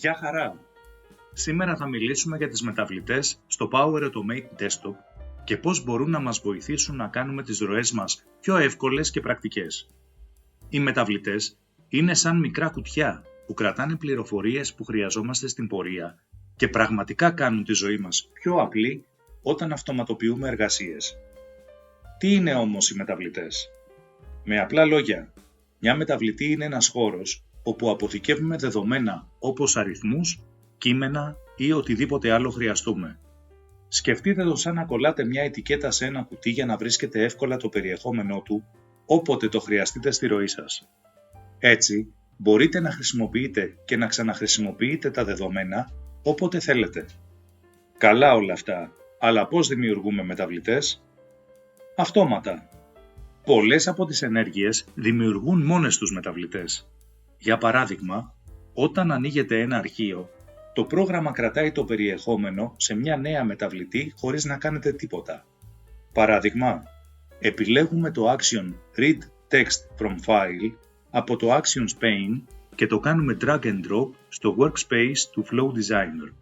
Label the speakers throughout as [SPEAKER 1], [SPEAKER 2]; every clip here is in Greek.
[SPEAKER 1] Γεια χαρά! Σήμερα θα μιλήσουμε για τις μεταβλητές στο Power Automate Desktop και πώς μπορούν να μας βοηθήσουν να κάνουμε τις ροές μας πιο εύκολες και πρακτικές. Οι μεταβλητές είναι σαν μικρά κουτιά που κρατάνε πληροφορίες που χρειαζόμαστε στην πορεία και πραγματικά κάνουν τη ζωή μας πιο απλή όταν αυτοματοποιούμε εργασίες. Τι είναι όμως οι μεταβλητές? Με απλά λόγια, μια μεταβλητή είναι ένας χώρος όπου αποθηκεύουμε δεδομένα όπως αριθμούς, κείμενα ή οτιδήποτε άλλο χρειαστούμε. Σκεφτείτε το σαν να κολλάτε μια ετικέτα σε ένα κουτί για να βρίσκετε εύκολα το περιεχόμενό του όποτε το χρειαστείτε στη ροή σας. Έτσι, μπορείτε να χρησιμοποιείτε και να ξαναχρησιμοποιείτε τα δεδομένα όποτε θέλετε. Καλά όλα αυτά, αλλά πώς δημιουργούμε μεταβλητές? Αυτόματα. Πολλές από τις ενέργειες δημιουργούν μόνες τους μεταβλητές. Για παράδειγμα, όταν ανοίγετε ένα αρχείο, το πρόγραμμα κρατάει το περιεχόμενο σε μια νέα μεταβλητή χωρίς να κάνετε τίποτα. Παράδειγμα, επιλέγουμε το action Read Text from File από το Actions pane και το κάνουμε drag and drop στο Workspace του Flow Designer.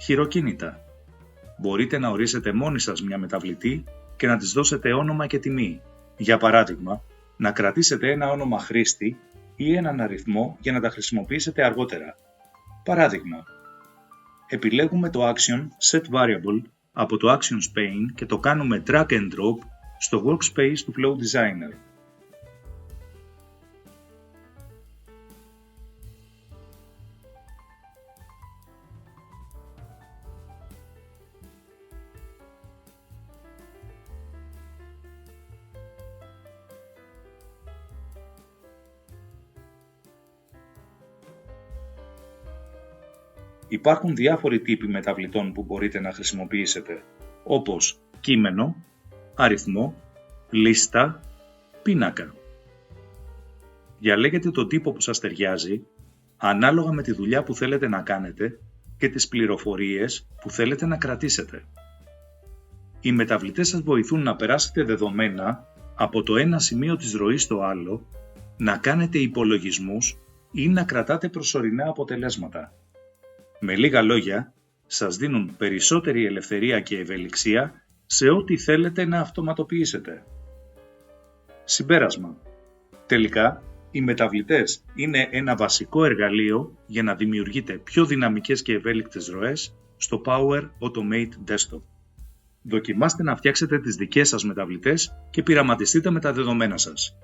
[SPEAKER 1] Χειροκίνητα. Μπορείτε να ορίσετε μόνοι σας μια μεταβλητή και να της δώσετε όνομα και τιμή. Για παράδειγμα, να κρατήσετε ένα όνομα χρήστη ή έναν αριθμό για να τα χρησιμοποιήσετε αργότερα. Παράδειγμα, επιλέγουμε το action Set Variable από το Actions pane και το κάνουμε drag and drop στο Workspace του Flow Designer. Υπάρχουν διάφοροι τύποι μεταβλητών που μπορείτε να χρησιμοποιήσετε, όπως κείμενο, αριθμό, λίστα, πίνακα. Διαλέγετε το τύπο που σας ταιριάζει, ανάλογα με τη δουλειά που θέλετε να κάνετε και τις πληροφορίες που θέλετε να κρατήσετε. Οι μεταβλητές σας βοηθούν να περάσετε δεδομένα από το ένα σημείο της ροής στο άλλο, να κάνετε υπολογισμούς ή να κρατάτε προσωρινά αποτελέσματα. Με λίγα λόγια, σας δίνουν περισσότερη ελευθερία και ευελιξία σε ό,τι θέλετε να αυτοματοποιήσετε. Συμπέρασμα. Τελικά, οι μεταβλητές είναι ένα βασικό εργαλείο για να δημιουργείτε πιο δυναμικές και ευέλικτες ροές στο Power Automate Desktop. Δοκιμάστε να φτιάξετε τις δικές σας μεταβλητές και πειραματιστείτε με τα δεδομένα σας.